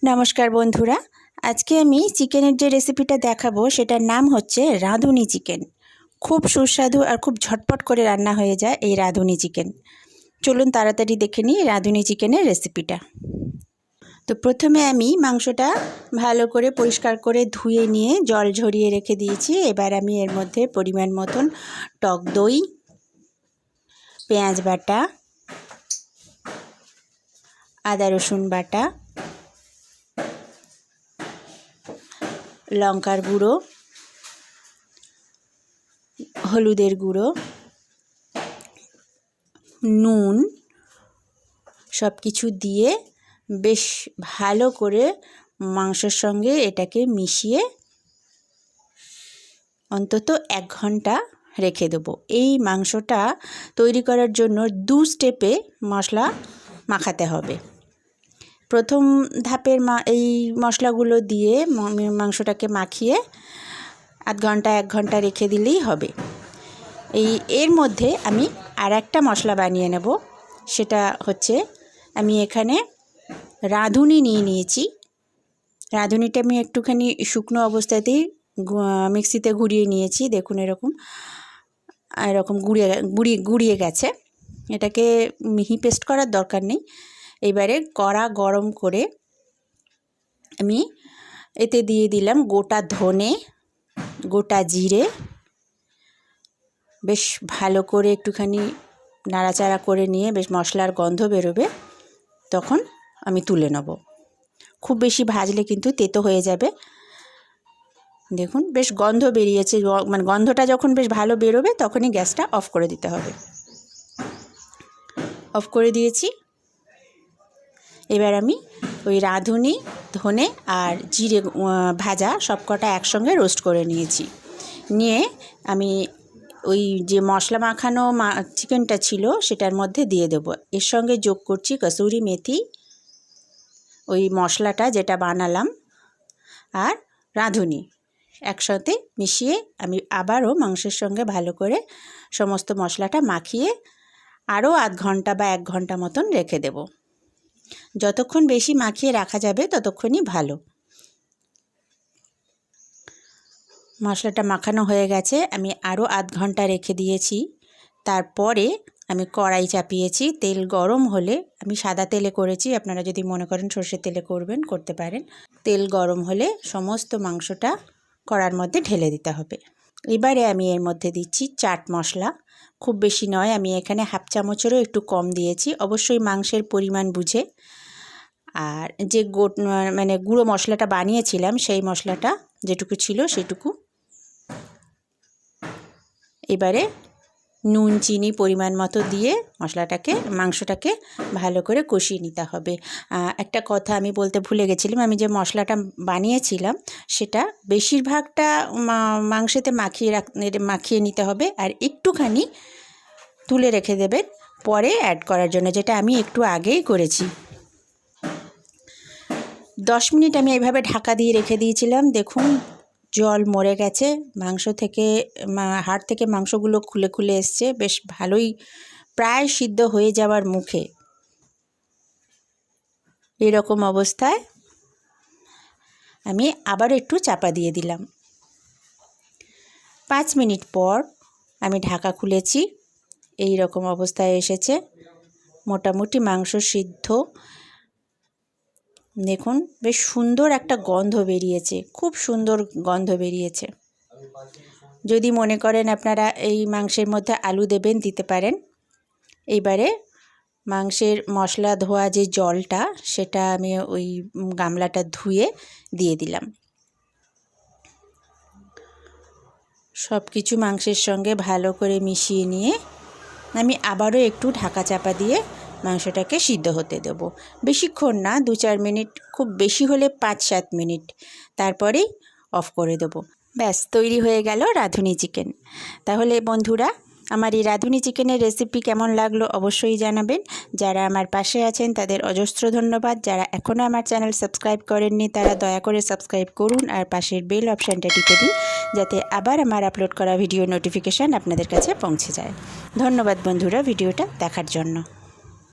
नमस्कार बंधुरा आज के आमी चिकेनेर जे रेसिपिटा देखाबो सेटार नाम होच्छे राधुनी चिकेन। खूब सुस्वादु और खूब झटपट करे रान्ना हये जाय एई राधुनी चिकेन। चलुन ताड़ाताड़ी देखे निई राधुनी चिकेनेर रेसिपिटा। तो प्रथमे आमी मांसटा भालो करे परिष्कार करे धुए निये जल झरिये रेखे दिएछि। एबार आमी एर मध्ये परिमाण मतन टक दई, पेंयाज बाटा, आदा रसुन बाटा, लंकार गुड़ो, हलुदेर गुड़ो, नून सबकिछु दिए बेश भालो करे मांसेर संगे एटाके मिशिए अंतत 1 घंटा रेखे देबो। एई मांसटा तैरी करार जोन्नो 2 स्टेपे मशला माखाते हबे। प्रथम धापेर मशलागुलो दिए मांसटाके माखिए आध घंटा 1 घंटा रेखे दिलेई हबे। एर मध्य आमी आरेकटा मशला बानिये नेब। सेटा होच्छे आमी एखाने राधुनी निये नियेछि। राधुनीटा आमी एकटुखानी शुकनो अवस्थातेई मिक्सिते घुरिये नियेछि। देखुन एरकम एरकम गुड़िये गेछे। एटाके मिहि पेस्ट करार दरकार नेই। एबारे कड़ा गरम करे आमी एते दिए दिलाम गोटा धने, गोटा जिरे, बेश भालो करे एकटुखानी नाड़ाचाड़ा करे निये बेश मशलार गन्ध बेरोबे तखन आमी तुले नेब। खूब बेशी भाजले किन्तु तेतो हये जाबे। देखुन बेश गन्ध बेरिয়েছে, মানে गन्धटा যখন বেশ ভালো বেরোবে তখনই গ্যাসটা অফ করে দিতে হবে। অফ করে দিয়েছি। এবার আমি ওই রাঁধুনি, ধনে আর জিরে ভাজা সবকটা একসঙ্গে রোস্ট করে নিয়েছি। নিয়ে আমি ওই যে মশলা মাখানো চিকেনটা ছিল সেটার মধ্যে দিয়ে দেব। এর সঙ্গে যোগ করছি কসুরি মেথি, ওই মশলাটা যেটা বানালাম আর রাঁধুনি একসাথে মিশিয়ে আমি আবারও মাংসের সঙ্গে ভালো করে সমস্ত মশলাটা মাখিয়ে আরও আধ ঘন্টা বা 1 ঘন্টা মতন রেখে দেব। যতক্ষণ বেশি মাখিয়ে রাখা যাবে ততক্ষণই ভালো। মশলাটা মাখানো হয়ে গেছে, আমি আরও আধ ঘন্টা রেখে দিয়েছি। তারপরে আমি কড়াই চাপিয়েছি। তেল গরম হলে, আমি সাদা তেলে করেছি, আপনারা যদি মনে করেন সর্ষের তেলে করবেন করতে পারেন। তেল গরম হলে সমস্ত মাংসটা কড়ার মধ্যে ঢেলে দিতে হবে। এবারে আমি এর মধ্যে দিচ্ছি চাট মশলা। খুব বেশি নয়, আমি এখানে হাফ চামচেরও একটু কম দিয়েছি, অবশ্যই মাংসের পরিমাণ বুঝে। আর যে মানে গুঁড়ো মশলাটা বানিয়েছিলাম সেই মশলাটা যেটুকু ছিল সেটুকু। এবারে নুন চিনি পরিমাণ মতো দিয়ে মশলাটাকে মাংসটাকে ভালো করে কষিয়ে নিতে হবে। একটা কথা আমি বলতে ভুলে গেছিলাম, আমি যে মশলাটা বানিয়েছিলাম সেটা বেশিরভাগটা মাংসেতে মাখিয়ে নিতে হবে আর একটুখানি তুলে রেখে দেবেন পরে অ্যাড করার জন্য, যেটা আমি একটু আগেই করেছি। 10 মিনিট আমি এইভাবে ঢাকা দিয়ে রেখে দিয়েছিলাম। দেখুন জল মরে গেছে, মাংস থেকে হাড় থেকে মাংসগুলো খুলে খুলে এসছে, বেশ ভালোই প্রায় সিদ্ধ হয়ে যাওয়ার মুখে। এরকম অবস্থায় আমি আবার একটু চাপা দিয়ে দিলাম। 5 মিনিট পর আমি ঢাকা খুলেছি। এই রকম অবস্থায় এসেছে, মোটামুটি মাংস সিদ্ধ। দেখুন বেশ সুন্দর একটা গন্ধ বেরিয়েছে, খুব সুন্দর গন্ধ বেরিয়েছে। যদি মনে করেন আপনারা এই মাংসের মধ্যে আলু দেবেন দিতে পারেন। এইবারে মাংসের মশলা ধোয়া যে জলটা সেটা আমি ওই গামলাটা ধুয়ে দিয়ে দিলাম। সব কিছু মাংসের সঙ্গে ভালো করে মিশিয়ে নিয়ে আমি আবারও একটু ঢাকা চাপা দিয়ে মাংসটাকে সিদ্ধ হতে দেব। বেশিক্ষণ না, 2-4 মিনিট, খুব বেশি হলে 5-7 মিনিট, তারপরেই অফ করে দেব। ব্যাস তৈরি হয়ে গেল রাঁধুনি চিকেন। তাহলে বন্ধুরা আমার এই রাঁধুনি চিকেনের রেসিপি কেমন লাগলো অবশ্যই জানাবেন। যারা আমার পাশে আছেন তাদের অজস্র ধন্যবাদ। যারা এখনও আমার চ্যানেল সাবস্ক্রাইব করেননি তারা দয়া করে সাবস্ক্রাইব করুন আর পাশের বেল অপশানটা টিপে দিন, যাতে আবার আমার আপলোড করা ভিডিও নোটিফিকেশান আপনাদের কাছে পৌঁছে যায়। ধন্যবাদ বন্ধুরা ভিডিওটা দেখার জন্য।